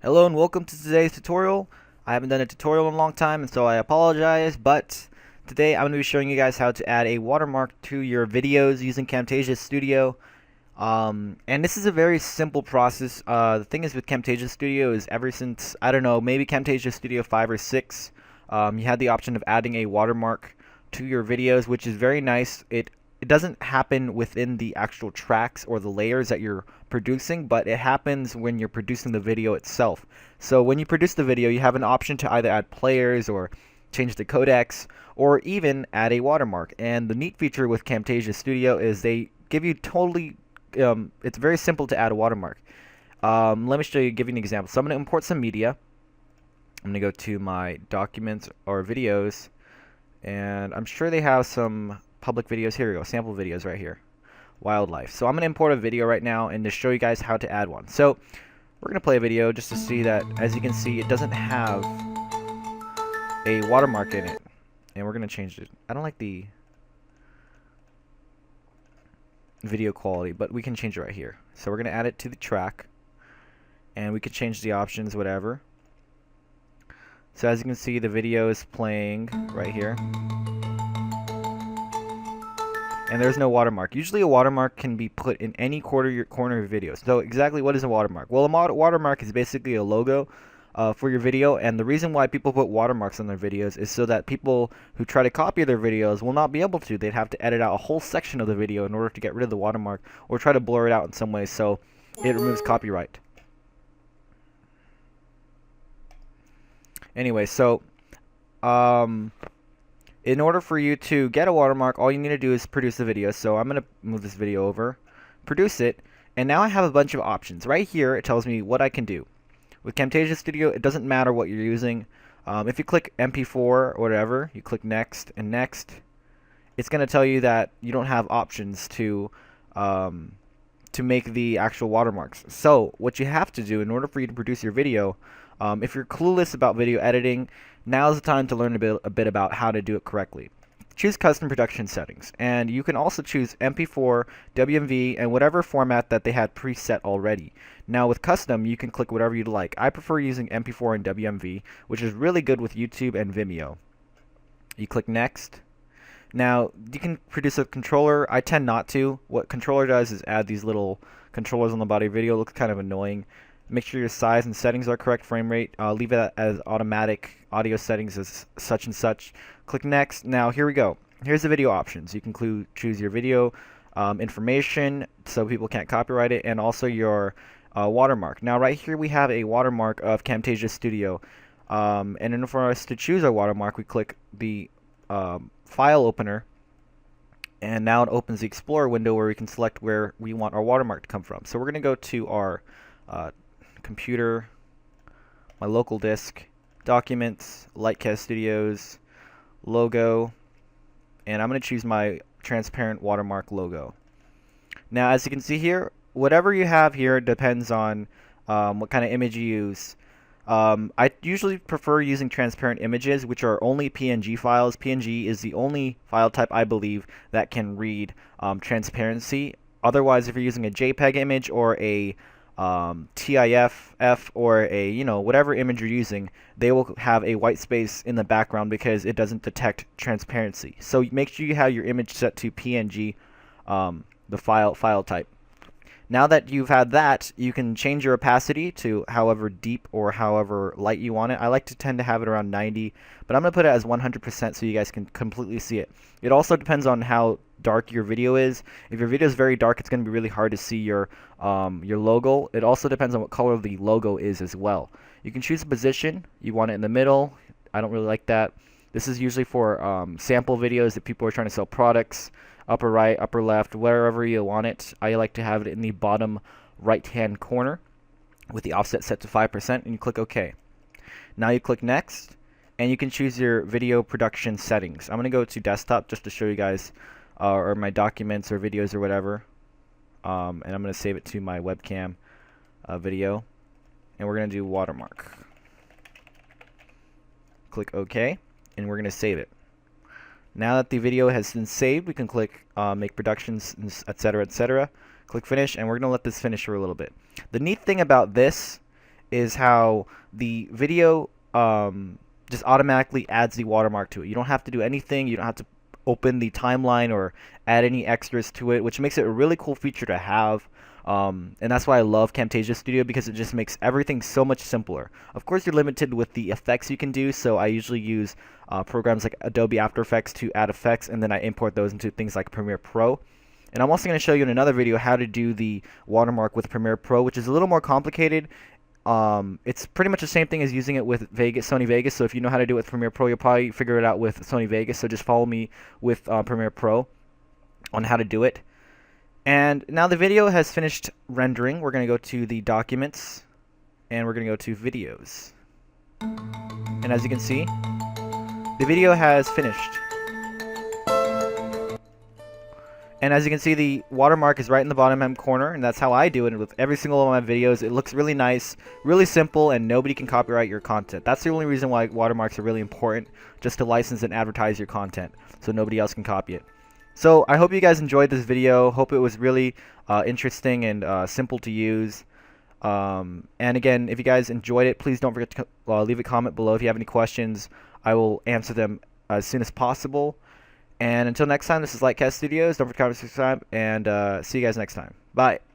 Hello and welcome to today's tutorial. I haven't done a tutorial in a long time, and so I apologize, but today I'm going to be showing you guys how to add a watermark to your videos using Camtasia Studio. And this is a very simple process. The thing is with Camtasia Studio is ever since, I don't know, maybe Camtasia Studio 5 or 6, you had the option of adding a watermark to your videos, which is very nice. It doesn't happen within the actual tracks or the layers that you're producing, but it happens when you're producing the video itself. So when you produce the video, you have an option to either add players or change the codecs or even add a watermark. And the neat feature with Camtasia Studio is they give you it's very simple to add a watermark. Let me give you an example. So I'm going to import some media. I'm going to go to my documents or videos, and I'm sure they have some public videos. Here we go, sample videos right here, wildlife. So I'm going to import a video right now and to show you guys how to add one. So we're going to play a video just to see that, as you can see, it doesn't have a watermark in it, and we're going to change it. I don't like the video quality, but we can change it right here. So we're going to add it to the track, and we could change the options, whatever. So as you can see, the video is playing right here, and there's no watermark. Usually a watermark can be put in any corner of your video. So exactly what is a watermark? Well, a watermark is basically a logo for your video, and the reason why people put watermarks on their videos is so that people who try to copy their videos will not be able to. They'd have to edit out a whole section of the video in order to get rid of the watermark, or try to blur it out in some way so it removes copyright. Anyway, so in order for you to get a watermark, all you need to do is produce the video. So I'm going to move this video over, produce it, and now I have a bunch of options. Right here, it tells me what I can do. With Camtasia Studio, it doesn't matter what you're using. If you click MP4 or whatever, you click Next and Next, it's going to tell you that you don't have options to make the actual watermarks. So what you have to do in order for you to produce your video, if you're clueless about video editing, now's the time to learn a bit about how to do it correctly. Choose custom production settings, and you can also choose MP4, WMV, and whatever format that they had preset already. Now with custom, you can click whatever you'd like. I prefer using MP4 and WMV, which is really good with YouTube and Vimeo. You click Next. Now, you can produce a controller. I tend not to. What controller does is add these little controllers on the body of video. It looks kind of annoying. Make sure your size and settings are correct, frame rate. Leave it as automatic. Audio settings as such and such. Click Next. Now, here we go. Here's the video options. You can choose your video information so people can't copyright it, and also your watermark. Now, right here we have a watermark of Camtasia Studio. And in order for us to choose our watermark, we click the file opener, and now it opens the Explorer window where we can select where we want our watermark to come from. So we're going to go to our computer, my local disk, documents, Lightcast Studios, logo, and I'm going to choose my transparent watermark logo. Now as you can see here, whatever you have here depends on what kind of image you use. I usually prefer using transparent images, which are only PNG files. PNG is the only file type, I believe, that can read transparency. Otherwise, if you're using a JPEG image or a TIFF or a, whatever image you're using, they will have a white space in the background because it doesn't detect transparency. So make sure you have your image set to PNG, the file type. Now that you've had that, you can change your opacity to however deep or however light you want it. I like to tend to have it around 90, but I'm going to put it as 100% so you guys can completely see it. It also depends on how dark your video is. If your video is very dark, it's going to be really hard to see your logo. It also depends on what color the logo is as well. You can choose a position. You want it in the middle. I don't really like that. This is usually for sample videos that people are trying to sell products. Upper right, upper left, wherever you want it. I like to have it in the bottom right-hand corner with the offset set to 5%, and you click OK. Now you click Next, and you can choose your video production settings. I'm going to go to desktop just to show you guys, or my documents or videos or whatever, and I'm going to save it to my webcam video, and we're going to do watermark. Click OK, and we're going to save it. Now that the video has been saved, we can click Make Productions, etc., etc. Click Finish, and we're going to let this finish for a little bit. The neat thing about this is how the video just automatically adds the watermark to it. You don't have to do anything. You don't have to open the timeline or add any extras to it, which makes it a really cool feature to have. And that's why I love Camtasia Studio, because it just makes everything so much simpler. Of course, you're limited with the effects you can do, so I usually use programs like Adobe After Effects to add effects, and then I import those into things like Premiere Pro. And I'm also going to show you in another video how to do the watermark with Premiere Pro, which is a little more complicated. It's pretty much the same thing as using it with Sony Vegas, so if you know how to do it with Premiere Pro, you'll probably figure it out with Sony Vegas, so just follow me with Premiere Pro on how to do it. And now the video has finished rendering. We're going to go to the documents, and we're going to go to videos. And as you can see, the video has finished. And as you can see, the watermark is right in the bottom corner, and that's how I do it with every single one of my videos. It looks really nice, really simple, and nobody can copyright your content. That's the only reason why watermarks are really important, just to license and advertise your content, so nobody else can copy it. So I hope you guys enjoyed this video. Hope it was really interesting and simple to use. And again, if you guys enjoyed it, please don't forget to leave a comment below if you have any questions. I will answer them as soon as possible. And until next time, this is Lightcast Studios. Don't forget to subscribe, and see you guys next time. Bye.